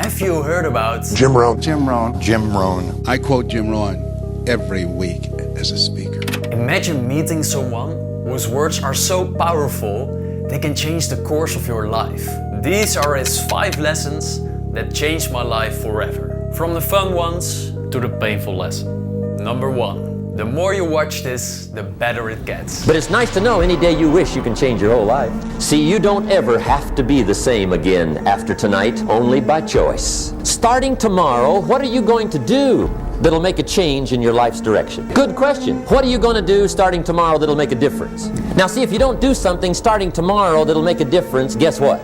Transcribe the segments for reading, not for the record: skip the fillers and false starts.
Have you heard about Jim Rohn? Jim Rohn. Jim Rohn. I quote Jim Rohn every week as a speaker. Imagine meeting someone whose words are so powerful they can change the course of your life. These are his 5 lessons that changed my life forever. From the fun ones to the painful lesson. Number 1. The more you watch this, the better it gets. But it's nice to know any day you wish you can change your whole life. See, you don't ever have to be the same again after tonight, only by choice. Starting tomorrow, what are you going to do that'll make a change in your life's direction? Good question. What are you going to do starting tomorrow that'll make a difference? Now see, if you don't do something starting tomorrow that'll make a difference, guess what?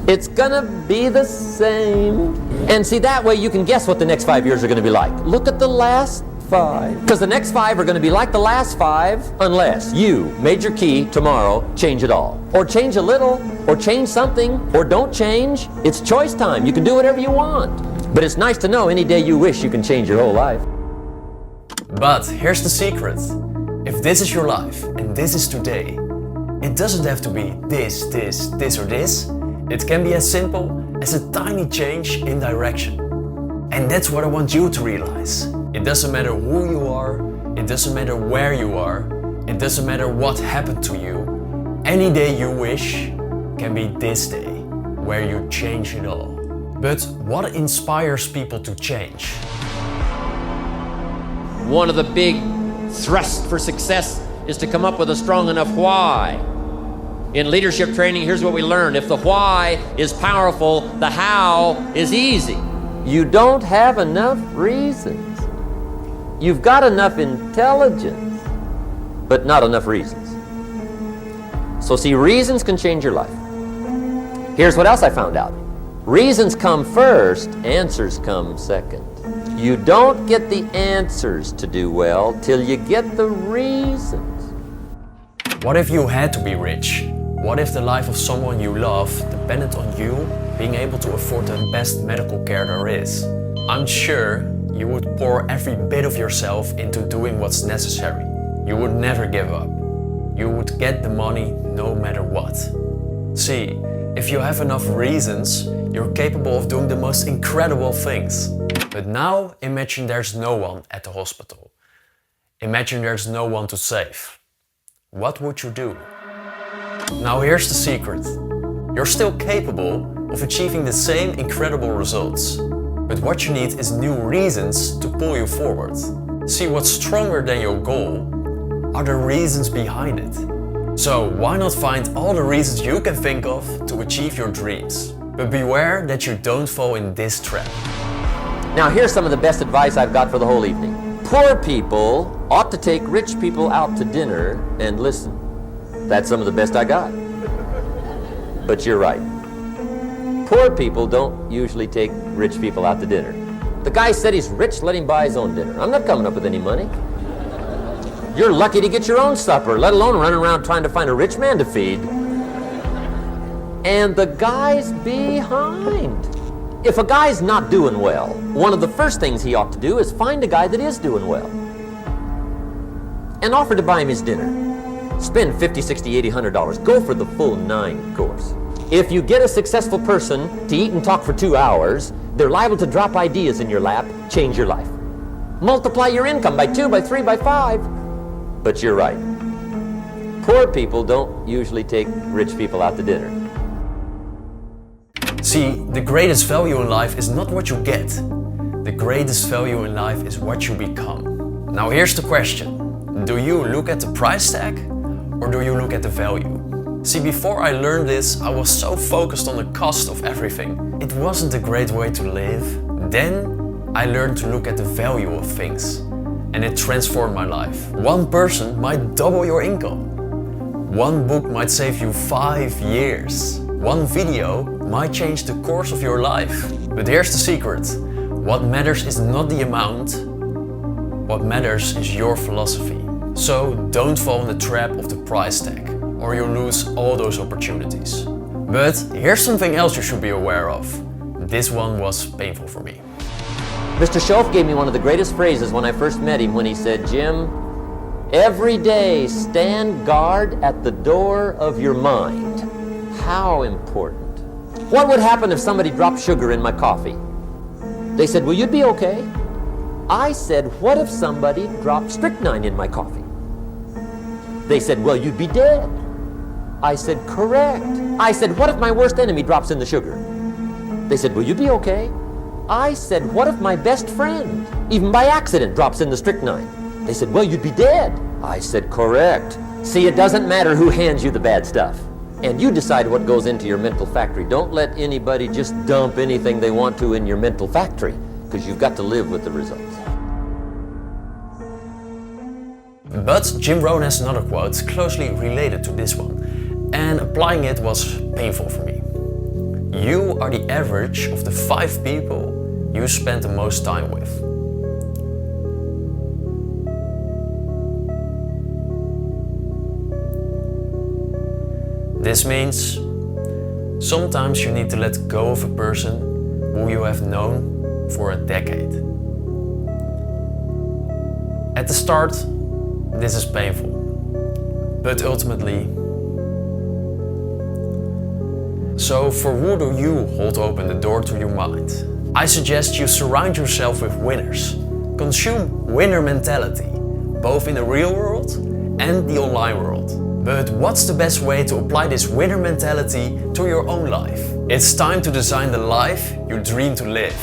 It's gonna be the same. And see, that way you can guess what the next 5 years are gonna be like. Look at the last 5. Because the next 5 are gonna be like the last 5 unless you, major key, tomorrow, change it all. Or change a little, or change something, or don't change. It's choice time. You can do whatever you want. But it's nice to know any day you wish you can change your whole life. But here's the secret. If this is your life, and this is today, it doesn't have to be this, or this. It can be as simple as a tiny change in direction. And that's what I want you to realize. It doesn't matter who you are, it doesn't matter where you are, it doesn't matter what happened to you. Any day you wish can be this day, where you change it all. But what inspires people to change? One of the big thrusts for success is to come up with a strong enough why. In leadership training, here's what we learned. If the why is powerful, the how is easy. You don't have enough reasons. You've got enough intelligence, but not enough reasons. So see, reasons can change your life. Here's what else I found out. Reasons come first, answers come second. You don't get the answers to do well till you get the reasons. What if you had to be rich? What if the life of someone you love depended on you being able to afford the best medical care there is? I'm sure you would pour every bit of yourself into doing what's necessary. You would never give up. You would get the money no matter what. See, if you have enough reasons, you're capable of doing the most incredible things. But now imagine there's no one at the hospital. Imagine there's no one to save. What would you do? Now here's the secret. You're still capable of achieving the same incredible results. But what you need is new reasons to pull you forward. See, what's stronger than your goal are the reasons behind it. So why not find all the reasons you can think of to achieve your dreams? But beware that you don't fall in this trap. Now here's some of the best advice I've got for the whole evening. Poor people ought to take rich people out to dinner and listen. That's some of the best I got. But you're right. Poor people don't usually take rich people out to dinner. The guy said he's rich, let him buy his own dinner. I'm not coming up with any money. You're lucky to get your own supper, let alone running around trying to find a rich man to feed. And the guy's behind. If a guy's not doing well, one of the first things he ought to do is find a guy that is doing well and offer to buy him his dinner. Spend $50, $60, $80, $100. Go for the full 9 course. If you get a successful person to eat and talk for 2 hours, they're liable to drop ideas in your lap, change your life. Multiply your income by 2, by 3, by 5. But you're right. Poor people don't usually take rich people out to dinner. See, the greatest value in life is not what you get. The greatest value in life is what you become. Now here's the question. Do you look at the price tag or do you look at the value? See, before I learned this, I was so focused on the cost of everything. It wasn't a great way to live. Then I learned to look at the value of things. And it transformed my life. One person might double your income. One book might save you 5 years. One video might change the course of your life. But here's the secret. What matters is not the amount. What matters is your philosophy. So don't fall in the trap of the price tag, or you'll lose all those opportunities. But here's something else you should be aware of. This one was painful for me. Mr. Schoaf gave me one of the greatest phrases when I first met him when he said, Jim, every day stand guard at the door of your mind. How important. What would happen if somebody dropped sugar in my coffee? They said, well, you'd be okay. I said, what if somebody dropped strychnine in my coffee? They said, well, you'd be dead. I said, correct. I said, what if my worst enemy drops in the sugar? They said, well, you'd be okay. I said, what if my best friend, even by accident, drops in the strychnine? They said, well, you'd be dead. I said, correct. See, it doesn't matter who hands you the bad stuff. And you decide what goes into your mental factory. Don't let anybody just dump anything they want to in your mental factory, because you've got to live with the results. But Jim Rohn has another quote closely related to this one, and applying it was painful for me. You are the average of the 5 people you spend the most time with. This means sometimes you need to let go of a person who you have known for a decade. At the start, this is painful, but ultimately. So for who do you hold open the door to your mind? I suggest you surround yourself with winners. Consume winner mentality, both in the real world and the online world. But what's the best way to apply this winner mentality to your own life? It's time to design the life you dream to live.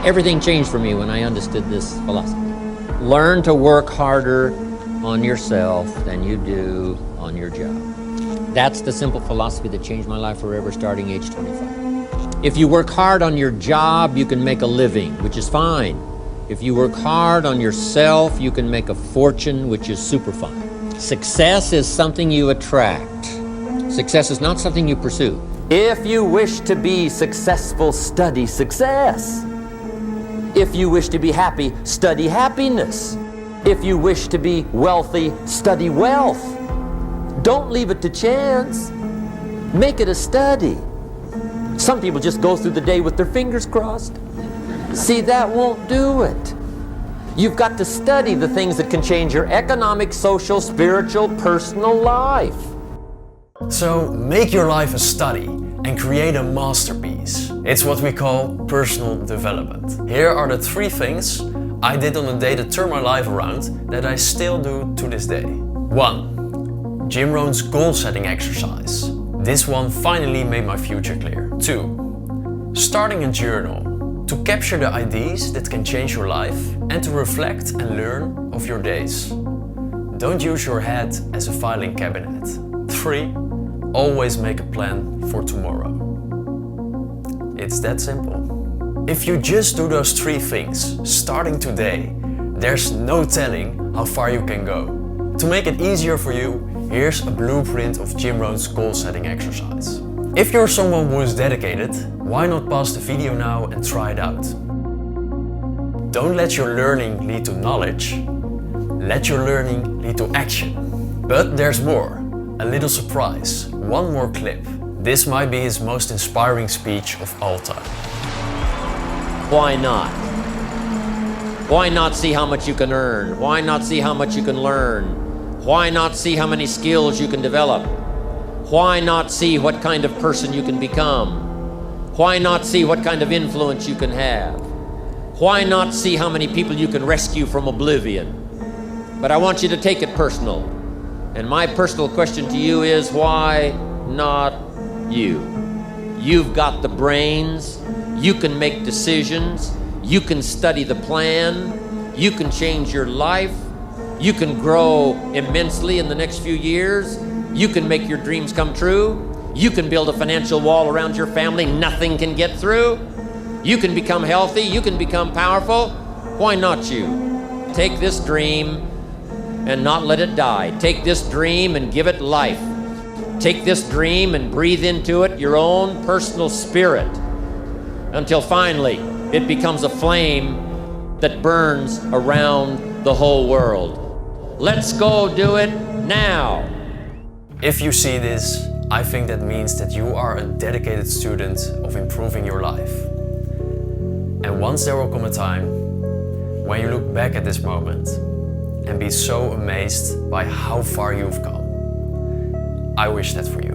Everything changed for me when I understood this philosophy. Learn to work harder on yourself than you do on your job. That's the simple philosophy that changed my life forever starting age 25. If you work hard on your job, you can make a living, which is fine. If you work hard on yourself, you can make a fortune, which is super fine. Success is something you attract. Success is not something you pursue. If you wish to be successful, study success. If you wish to be happy, study happiness. If you wish to be wealthy, study wealth. Don't leave it to chance. Make it a study. Some people just go through the day with their fingers crossed. See, that won't do it. You've got to study the things that can change your economic, social, spiritual, personal life. So make your life a study and create a masterpiece. It's what we call personal development. Here are the 3 things I did on the day to turn my life around that I still do to this day. 1. Jim Rohn's goal setting exercise. This one finally made my future clear. 2. Starting a journal to capture the ideas that can change your life and to reflect and learn of your days. Don't use your head as a filing cabinet. 3. Always make a plan for tomorrow. It's that simple. If you just do those 3 things, starting today, there's no telling how far you can go. To make it easier for you, here's a blueprint of Jim Rohn's goal setting exercise. If you're someone who is dedicated, why not pause the video now and try it out? Don't let your learning lead to knowledge. Let your learning lead to action. But there's more. A little surprise. One more clip. This might be his most inspiring speech of all time. Why not? Why not see how much you can earn? Why not see how much you can learn? Why not see how many skills you can develop? Why not see what kind of person you can become? Why not see what kind of influence you can have? Why not see how many people you can rescue from oblivion? But I want you to take it personal. And my personal question to you is, why not you? You've got the brains, you can make decisions, you can study the plan, you can change your life, you can grow immensely in the next few years, you can make your dreams come true, you can build a financial wall around your family nothing can get through, you can become healthy, you can become powerful. Why not you? Take this dream and not let it die. Take this dream and give it life. Take this dream and breathe into it your own personal spirit until finally it becomes a flame that burns around the whole world. Let's go do it now. If you see this, I think that means that you are a dedicated student of improving your life. And once there will come a time when you look back at this moment and be so amazed by how far you've come. I wish that for you.